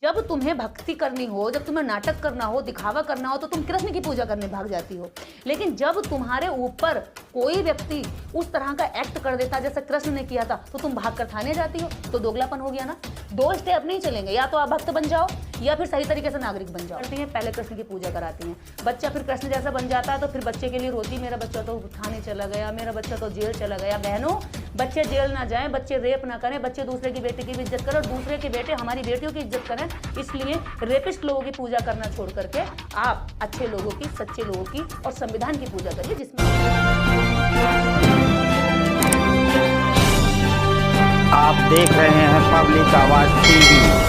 जब तुम्हें भक्ति करनी हो, जब तुम्हें नाटक करना हो, दिखावा करना हो, तो तुम कृष्ण की पूजा करने भाग जाती हो। लेकिन जब तुम्हारे ऊपर कोई व्यक्ति उस तरह का एक्ट कर देता जैसे कृष्ण ने किया था, तो तुम भाग कर थाने जाती हो। तो दोगलापन हो गया ना। दो स्टेप नहीं चलेंगे, या तो आप भक्त बन जाओ या फिर सही तरीके से नागरिक बन जाओ। करती हैं, पहले कृष्ण की पूजा कराती हैं। बच्चा फिर कृष्ण जैसा बन जाता है, तो फिर बच्चे के लिए रोती, मेरा बच्चा तो थाने चला गया, मेरा बच्चा तो जेल चला गया। बहनों, बच्चे जेल ना जाएं, बच्चे रेप ना करें, बच्चे दूसरे की बेटी की भी इज्जत करें और दूसरे के बेटे हमारी बेटियों की इज्जत करें। इसलिए रेपिस्ट लोगों की पूजा करना छोड़ करके आप अच्छे लोगों की, सच्चे लोगों की और संविधान की पूजा करिए, जिसमें आप देख रहे हैं पब्लिक आवाज टीवी।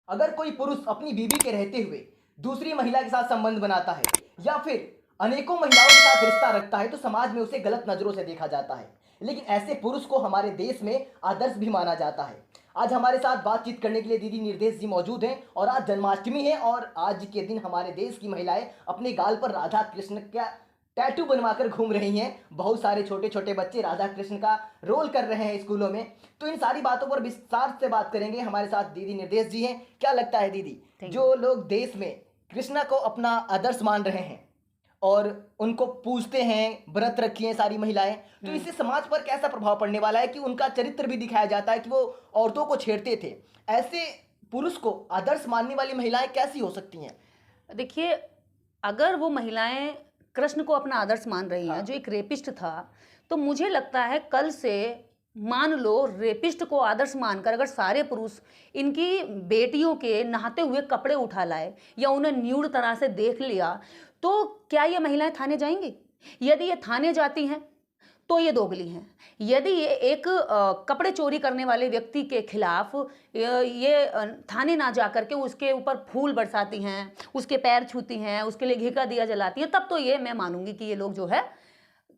अगर कोई पुरुष अपनी बीवी के रहते हुए दूसरी महिला के साथ संबंध बनाता है या फिर अनेकों महिलाओं के साथ रिश्ता रखता है तो समाज में उसे गलत नजरों से देखा जाता है। लेकिन ऐसे पुरुष को हमारे देश में आदर्श भी माना जाता है। आज हमारे साथ बातचीत करने के लिए दीदी निर्देश जी मौजूद हैं और आज जन्माष्टमी है और आज के दिन हमारे देश की महिलाएं अपने गाल पर राधा कृष्ण का टैटू बनवाकर घूम रही हैं। बहुत सारे छोटे छोटे बच्चे राधा कृष्ण का रोल कर रहे हैं स्कूलों में। तो इन सारी बातों पर विस्तार से बात करेंगे। हमारे साथ दीदी निर्देश जी हैं। क्या लगता है दीदी, जो लोग देश में कृष्णा को अपना आदर्श मान रहे हैं और उनको पूजते हैं, व्रत रखी हैं सारी महिलाएं, तो इससे समाज पर कैसा प्रभाव पड़ने वाला है कि उनका चरित्र भी दिखाया जाता है कि वो औरतों को छेड़ते थे। ऐसे पुरुष को आदर्श मानने वाली महिलाएं कैसी हो सकती हैं? देखिए, अगर वो महिलाएं कृष्ण को अपना आदर्श मान रही हैं, जो एक रेपिस्ट था, तो मुझे लगता है कल से मान लो रेपिस्ट को आदर्श मानकर अगर सारे पुरुष इनकी बेटियों के नहाते हुए कपड़े उठा लाए या उन्हें न्यूड तरह से देख लिया, तो क्या ये महिलाएं थाने जाएंगी? यदि ये थाने जाती हैं तो ये दोगली हैं। यदि ये एक कपड़े चोरी करने वाले व्यक्ति के खिलाफ ये थाने ना जा करके उसके ऊपर फूल बरसाती हैं, उसके पैर छूती हैं, उसके लिए घी का दिया जलाती हैं, तब तो ये मैं मानूंगी कि ये लोग जो है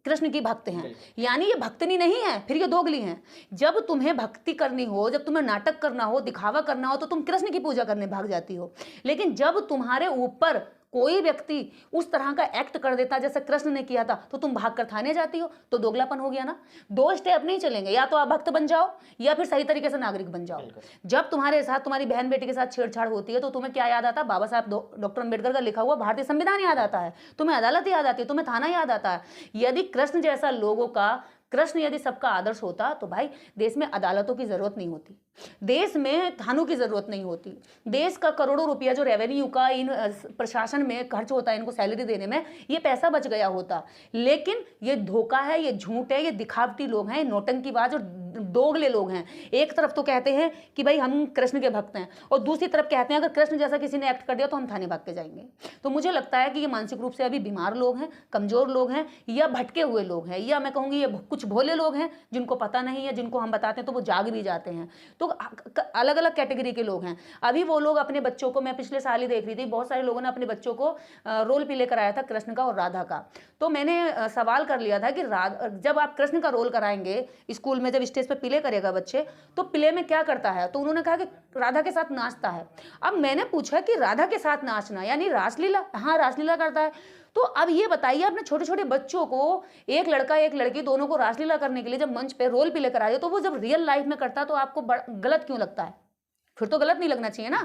कृष्ण की भक्त हैं। यानी ये भक्तनी नहीं है, फिर ये दोगली हैं। जब तुम्हें भक्ति करनी हो, जब तुम्हें नाटक करना हो, दिखावा करना हो, तो तुम कृष्ण की पूजा करने भाग जाती हो। लेकिन जब तुम्हारे ऊपर कोई व्यक्ति उस तरह का एक्ट कर देता जैसे कृष्ण ने किया था, तो तुम भागकर थाने जाती हो। तो दोगलापन हो गया ना। दो स्टेप नहीं चलेंगे, या तो आप भक्त बन जाओ या फिर सही तरीके से नागरिक बन जाओ। जब तुम्हारे साथ तुम्हारी बहन बेटी के साथ छेड़छाड़ होती है, तो तुम्हें क्या याद आता है? बाबा साहब डॉक्टर अम्बेडकर का लिखा हुआ भारतीय संविधान याद आता है, तुम्हें अदालत याद आती है, तुम्हें थाना याद आता है। यदि कृष्ण जैसा लोगों का, कृष्ण यदि सबका आदर्श होता, तो भाई देश में अदालतों की जरूरत नहीं होती, देश में थानों की जरूरत नहीं होती। देश का करोड़ों रुपया जो रेवेन्यू का इन प्रशासन में खर्च होता है, इनको सैलरी देने में, ये पैसा बच गया होता। लेकिन ये धोखा है, ये झूठ है, ये दिखावटी लोग हैं, नौटंकीबाज और दोगले लोग हैं। एक तरफ तो कहते हैं कि भाई हम कृष्ण के भक्त हैं, और दूसरी तरफ कहते हैं अगर कृष्ण जैसा किसी ने एक्ट कर दिया तो हम थाने भाग के जाएंगे। तो मुझे लगता है कि ये मानसिक रूप से अभी बीमार लोग हैं, कमजोर लोग हैं, या भटके हुए लोग हैं, या मैं कहूँगी ये कुछ भोले लोग हैं जिनको पता नहीं है, जिनको हम बताते हैं तो वो जाग भी जाते हैं। तो अलग अलग कैटेगरी के लोग हैं। अभी वो लोग अपने बच्चों को, मैं पिछले साल ही देख रही थी, बहुत सारे लोगों ने अपने बच्चों को रोल प्ले कराया था कृष्ण का और राधा का। तो मैंने सवाल कर लिया था कि जब आप कृष्ण का रोल कराएंगे स्कूल में, जब स्टेज पे प्ले करेगा बच्चे, तो प्ले में क्या करता है? तो उन्होंने कहा कि राधा के साथ नाचता है। अब मैंने पूछा कि राधा के साथ नाचना यानी रासलीला? हाँ, रासलीला करता है। तो अब ये बताइए, अपने छोटे छोटे बच्चों को, एक लड़का एक लड़की दोनों को रासलीला करने के लिए जब मंच पे रोल प्ले कराए, तो वो जब रियल लाइफ में करता है तो आपको गलत क्यों लगता है? फिर तो गलत नहीं लगना चाहिए ना।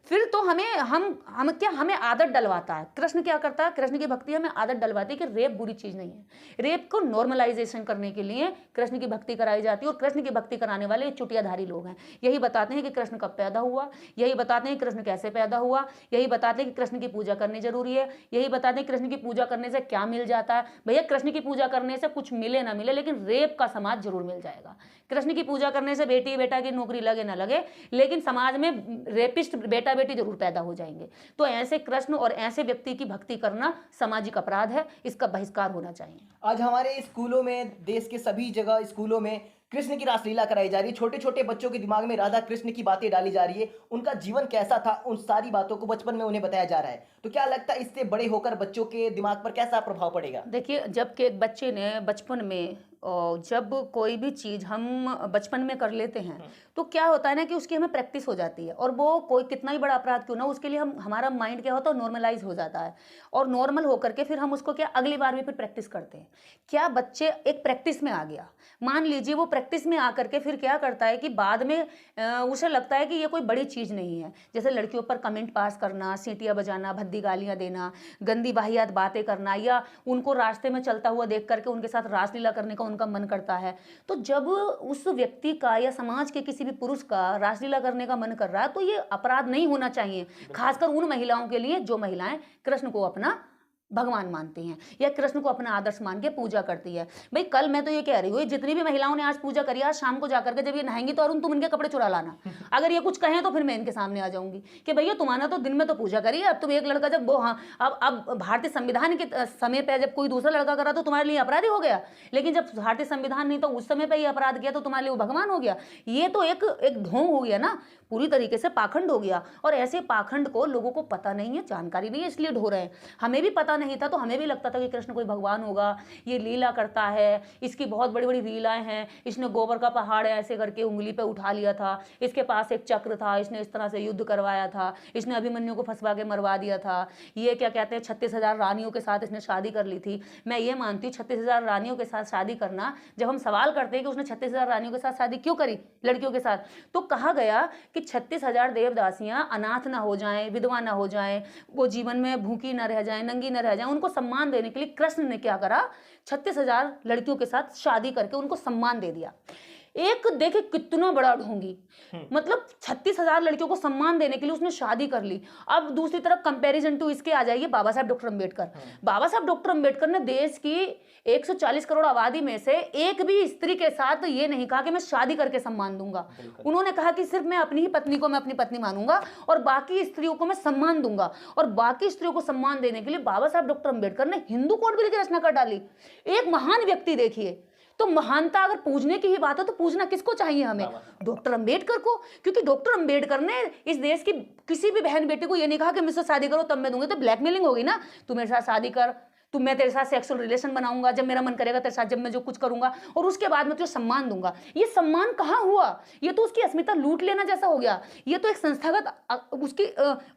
फिर तो हमें आदत डलवाता है। कृष्ण क्या करता है? कृष्ण की भक्ति हमें आदत डलवाती है कि रेप बुरी चीज नहीं है। रेप को नॉर्मलाइजेशन करने के लिए कृष्ण की भक्ति कराई जाती है, और कृष्ण की भक्ति कराने वाले चुटियाधारी लोग हैं। यही बताते हैं कि कृष्ण कब पैदा हुआ, यही बताते हैं कृष्ण कैसे पैदा हुआ, यही बताते हैं कि कृष्ण की पूजा करनी जरूरी है, यही बताते हैं कृष्ण की पूजा करने से क्या मिल जाता है। भैया, कृष्ण की पूजा करने से कुछ मिले ना मिले, लेकिन रेप का समाज जरूर मिल जाएगा। कृष्ण की पूजा करने से बेटी बेटा की नौकरी लगे ना लगे, लेकिन समाज में रेपिस्ट बेटा बेटी जरूर पैदा हो जाएंगे। तो ऐसे कृष्ण और ऐसे व्यक्ति की भक्ति करना सामाजिक अपराध है, इसका बहिष्कार होना चाहिए। आज हमारे स्कूलों में, देश के सभी जगह स्कूलों में कृष्ण की रासलीला कराई जा रही है। छोटे छोटे बच्चों के दिमाग में राधा कृष्ण की बातें डाली जा रही है। उनका जीवन कैसा था, उन सारी बातों को बचपन में उन्हें बताया जा रहा है। तो क्या लगता है इससे बड़े होकर बच्चों के दिमाग पर कैसा प्रभाव पड़ेगा? देखिए, जब के एक बच्चे ने बचपन में, जब कोई भी चीज़ हम बचपन में कर लेते हैं, तो क्या होता है ना कि उसकी हमें प्रैक्टिस हो जाती है, और वो कोई कितना ही बड़ा अपराध क्यों ना, उसके लिए हमारा माइंड क्या होता है, नॉर्मलाइज हो जाता है। और नॉर्मल होकर के फिर हम उसको क्या, अगली बार भी फिर प्रैक्टिस करते हैं। क्या बच्चे एक प्रैक्टिस में आ गया, मान लीजिए वो प्रैक्टिस में आकर के फिर क्या करता है कि बाद में उसे लगता है कि ये कोई बड़ी चीज़ नहीं है। जैसे लड़कियों पर कमेंट पास करना, सीटियाँ बजाना, भद्दी गालियाँ देना, गंदी वाहियात बातें करना, या उनको रास्ते में चलता हुआ देख करके उनके साथ रासलीला करने का उनका मन करता है। तो जब उस व्यक्ति का या समाज के किसी भी पुरुष का रासलीला करने का मन कर रहा है तो ये अपराध नहीं होना चाहिए, खासकर उन महिलाओं के लिए जो महिलाएं कृष्ण को अपना भगवान मानती हैं या कृष्ण को अपना आदर्श मान के पूजा करती है। भाई कल मैं तो ये कह रही हूँ, जितनी भी महिलाओं ने आज पूजा करी, आज शाम को जाकर के जब ये नहाएंगी तो अरुण तुम इनके कपड़े चुरा लाना। अगर ये कुछ कहें तो फिर मैं इनके सामने आ जाऊंगी कि भैया तुम्हारा तो दिन में तो पूजा करी है, अब तुम एक लड़का जब वो, हाँ अब भारतीय संविधान के समय पर जब कोई दूसरा लड़का करा तो तुम्हारे लिए अपराधी हो गया, लेकिन जब भारतीय संविधान नहीं तो उस समय पर ये अपराध किया तो तुम्हारे लिए वो भगवान हो गया। ये तो एक ढोंग हो गया ना, पूरी तरीके से पाखंड हो गया। और ऐसे पाखंड को लोगों को पता नहीं है, जानकारी नहीं है, इसलिए ढो रहे हैं। हमें भी पता नहीं था तो हमें भी लगता था कि कृष्ण कोई भगवान होगा, ये लीला करता है, इसकी बहुत बड़ी बड़ी लीलाएं हैं, इसने गोबर का पहाड़ ऐसे करके उंगली पे उठा लिया था, इसके पास एक चक्र था, इसने इस तरह से युद्ध करवाया था, इसने अभिमन्यु को फंसवा के मरवा दिया था, ये क्या कहते हैं 36,000 रानियों के साथ इसने शादी कर ली थी। मैं ये मानती हूँ 36,000 रानियों के साथ शादी करना, जब हम सवाल करते हैं कि उसने 36,000 रानियों के साथ शादी क्यों करी लड़कियों के साथ, तो कहा गया कि 36,000 देवदासियां अनाथ ना हो जाएं, विधवा ना हो जाएं, वो जीवन में भूखी ना रह जाएं, नंगी ना रह जाएं, उनको सम्मान देने के लिए कृष्ण ने क्या करा, 36,000 लड़कियों के साथ शादी करके उनको सम्मान दे दिया। एक देखे कितना बड़ा ढोंगी, मतलब 36,000 लड़कियों को सम्मान देने के लिए उसने शादी कर ली। अब दूसरी तरफ कंपैरिजन टू इसके आ जाइए बाबा साहब डॉक्टर अंबेडकर। बाबा साहब डॉक्टर अंबेडकर ने देश की 140 करोड़ आबादी में से एक भी स्त्री के साथ ये नहीं कहा कि मैं शादी करके सम्मान दूंगा। उन्होंने कहा कि सिर्फ मैं अपनी ही पत्नी को मैं अपनी पत्नी मानूंगा और बाकी स्त्रियों को मैं सम्मान दूंगा। और बाकी स्त्रियों को सम्मान देने के लिए बाबा साहब डॉक्टर अंबेडकर ने हिंदू कोड बिल की रचना कर डाली। एक महान व्यक्ति देखिए, तो महानता अगर पूजने की ही बात है तो पूजना किसको चाहिए हमें? डॉक्टर अंबेडकर को, क्योंकि डॉक्टर अंबेडकर ने इस देश की किसी भी बहन बेटी को ये नहीं कहा कि मुझसे शादी करो तब मैं दूंगी। तो ब्लैकमेलिंग होगी ना, तू मेरे साथ शादी कर, तो मैं तेरे साथ सेक्सुअल रिलेशन बनाऊंगा जब मेरा मन करेगा तेरे साथ, जब मैं जो कुछ करूंगा, और उसके बाद मैं तुझे सम्मान दूंगा। ये सम्मान कहाँ हुआ? ये तो उसकी अस्मिता लूट लेना जैसा हो गया। ये तो एक संस्थागत उसकी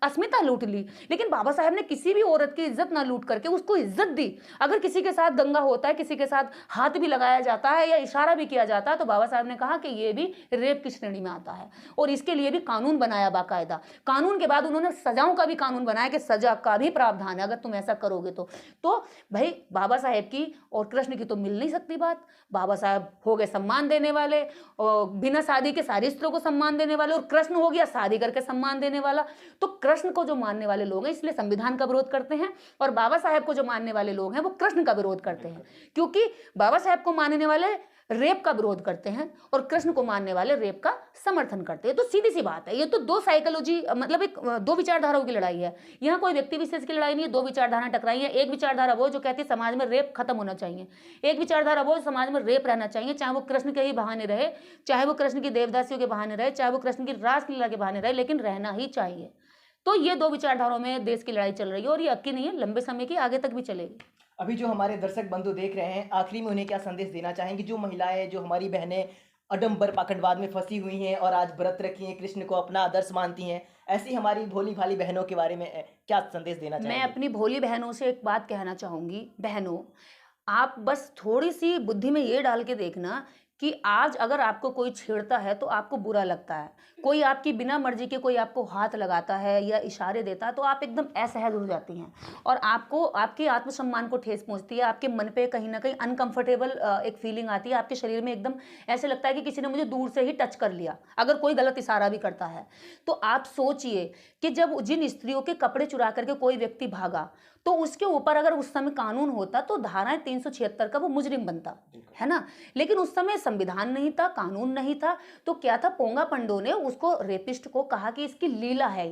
अस्मिता लूट ली। लेकिन बाबा साहब ने किसी भी औरत की इज्जत ना लूट करके उसको इज्जत दी। अगर किसी के साथ दंगा होता है, किसी के साथ हाथ भी लगाया जाता है या इशारा भी किया जाता है, तो बाबा साहब ने कहा कि ये भी रेप की श्रेणी में आता है, और इसके लिए भी कानून बनाया बाकायदा। कानून के बाद उन्होंने सजाओं का भी कानून बनाया कि सजा का भी प्रावधान है अगर तुम ऐसा करोगे तो भाई बाबा साहेब की और कृष्ण की तो मिल नहीं सकती बात। बाबा साहब हो गए सम्मान देने वाले, और बिना शादी के सारी स्त्रियों को सम्मान देने वाले, और कृष्ण हो गया शादी करके सम्मान देने वाला। तो कृष्ण को जो मानने वाले लोग हैं इसलिए संविधान का विरोध करते हैं, और बाबा साहेब को जो मानने वाले लोग हैं वो कृष्ण का विरोध करते हैं, क्योंकि बाबा साहेब को मानने वाले रेप का विरोध करते हैं और कृष्ण को मानने वाले रेप का समर्थन करते हैं। तो सीधी सी बात है, ये तो दो साइकोलॉजी, मतलब एक दो विचारधाराओं की लड़ाई है। यहाँ कोई व्यक्ति विशेष की लड़ाई नहीं है, दो विचारधाराएं टकराई है। एक विचारधारा वो जो कहती है समाज में रेप खत्म होना चाहिए, एक विचारधारा वो समाज में रेप रहना चाहिए, चाहे वो कृष्ण के ही बहाने रहे, चाहे वो कृष्ण की देवदासियों के बहाने रहे, चाहे वो कृष्ण की रासलीला के बहाने रहे, लेकिन रहना ही चाहिए। तो ये दो विचारधाराओं में देश की लड़ाई चल रही है, और ये अब की नहीं है, लंबे समय की आगे तक भी चलेगी। अभी जो हमारे दर्शक बंधु देख रहे हैं, आखिरी में उन्हें क्या संदेश देना चाहेंगे? जो महिलाएं, जो हमारी बहनें अडम्बर पाखंडवाद में फंसी हुई हैं और आज व्रत रखी हैं, कृष्ण को अपना आदर्श मानती हैं, ऐसी हमारी भोली भाली बहनों के बारे में क्या संदेश देना चाहेंगे? मैं अपनी भोली बहनों से एक बात कहना चाहूँगी, बहनों आप बस थोड़ी सी बुद्धि में ये डाल के देखना कि आज अगर आपको कोई छेड़ता है तो आपको बुरा लगता है, कोई आपकी बिना मर्जी के कोई आपको हाथ लगाता है या इशारे देता है तो आप एकदम असहज हो जाती हैं, और आपको आपके आत्मसम्मान को ठेस पहुंचती है, आपके मन पे कहीं ना कहीं अनकंफर्टेबल एक फीलिंग आती है, आपके शरीर में एकदम ऐसे लगता है कि किसी ने मुझे दूर से ही टच कर लिया, अगर कोई गलत इशारा भी करता है। तो आप सोचिए कि जब जिन स्त्रियों के कपड़े चुरा करके कोई व्यक्ति भागा तो उसके ऊपर अगर उस समय कानून होता तो धारा 376 का वो मुजरिम बनता, है ना। लेकिन उस समय संविधान नहीं था, कानून नहीं था, तो क्या था, पोंगा पंडो ने उसको रेपिस्ट को कहा कि इसकी लीला है,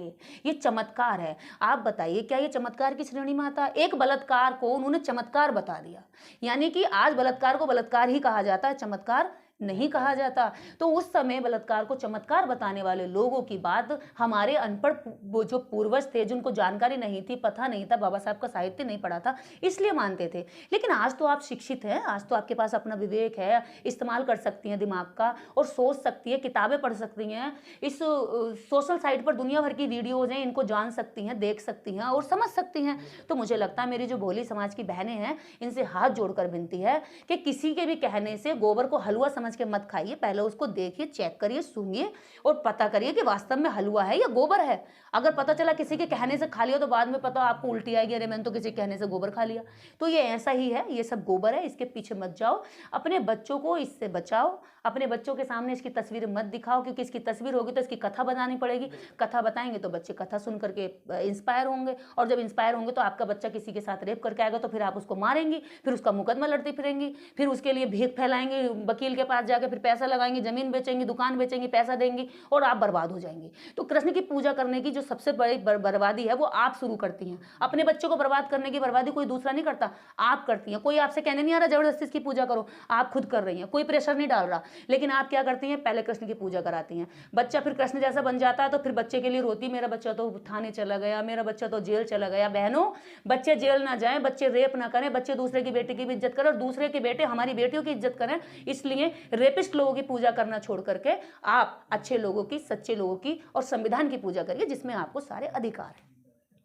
ये चमत्कार है। आप बताइए क्या ये चमत्कार की श्रेणी में आता है? एक बलात्कार को उन्होंने चमत्कार बता दिया, यानी कि आज बलात्कार को बलात्कार ही कहा जाता है, चमत्कार नहीं कहा जाता। तो उस समय बलात्कार को चमत्कार बताने वाले लोगों की बात हमारे अनपढ़ वो जो पूर्वज थे, जिनको जानकारी नहीं थी, पता नहीं था, बाबा साहब का साहित्य नहीं पढ़ा था, इसलिए मानते थे। लेकिन आज तो आप शिक्षित हैं, आज तो आपके पास अपना विवेक है, इस्तेमाल कर सकती हैं दिमाग का और सोच सकती है, किताबें पढ़ सकती हैं, इस सोशल साइट पर दुनिया भर की वीडियोज़ हैं, इनको जान सकती हैं, देख सकती हैं और समझ सकती हैं। तो मुझे लगता है मेरी जो भोली समाज की बहनें हैं, इनसे हाथ जोड़कर विनती है कि किसी के भी कहने से गोबर को हलवा समझ समझ के मत खाइए, पहले उसको देखिए, चेक करिए, सुनिए और पता करिए कि वास्तव में हलवा है या गोबर है। अगर पता चला किसी के कहने से खा लिया तो बाद में पता आपको उल्टी आएगी, अरे मैंने तो किसी के कहने से गोबर खा लिया। तो ये ऐसा ही है, ये सब गोबर है, इसके पीछे मत जाओ, अपने बच्चों को इससे बचाओ, अपने बच्चों के सामने इसकी तस्वीर मत दिखाओ, क्योंकि इसकी तस्वीर होगी तो इसकी कथा बतानी पड़ेगी। कथा बताएंगे तो बच्चे कथा सुन करके इंस्पायर होंगे, और जब इंस्पायर होंगे तो आपका बच्चा किसी के साथ रेप करके आएगा तो फिर आप उसको मारेंगी, फिर उसका मुकदमा लड़ती फिरेंगी, फिर उसके लिए भीख फैलाएंगे वकील के पास जाकर, फिर पैसा लगाएंगी, जमीन बेचेंगी, दुकान बेचेंगी, पैसा देंगी और आप बर्बाद हो जाएंगी। तो कृष्ण की पूजा करने की जो सबसे बड़ी बर्बादी है वो आप शुरू करती हैं। अपने बच्चों को बर्बाद करने की बर्बादी कोई दूसरा नहीं करता, आप करती हैं। कोई आपसे कहने नहीं आ रहा जबरदस्ती इसकी पूजा करो, आप खुद कर रही हैं, कोई प्रेशर नहीं डाल रहा, लेकिन आप क्या करती हैं, पहले कृष्ण की पूजा कराती हैं। बच्चा फिर कृष्ण जैसा बन जाता है तो फिर बच्चे के लिए रोती, मेरा बच्चा तो थाने चला गया, मेरा बच्चा तो जेल चला गया। बहनों, बच्चे जेल ना जाएं, बच्चे रेप ना करें, बच्चे दूसरे की बेटी की भी इज्जत करें और दूसरे के बेटे हमारी बेटियों की इज्जत करें। इसलिए रेपिस्ट लोगों की पूजा करना छोड़ करके आप अच्छे लोगों की, सच्चे लोगों की और संविधान की पूजा करिए, जिसमें आपको सारे अधिकार हैं।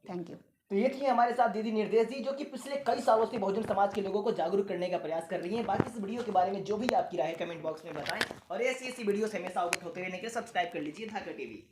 Thank you. तो ये थी हमारे साथ दीदी निर्देश जी, जो कि पिछले कई सालों से बहुजन समाज के लोगों को जागरूक करने का प्रयास कर रही हैं। बाकी इस वीडियो के बारे में जो भी आपकी राय है कमेंट बॉक्स में बताएं, और ऐसी वीडियो से हमेशा अवगत होते रहने के लिए सब्सक्राइब कर लीजिए धाकर टीवी।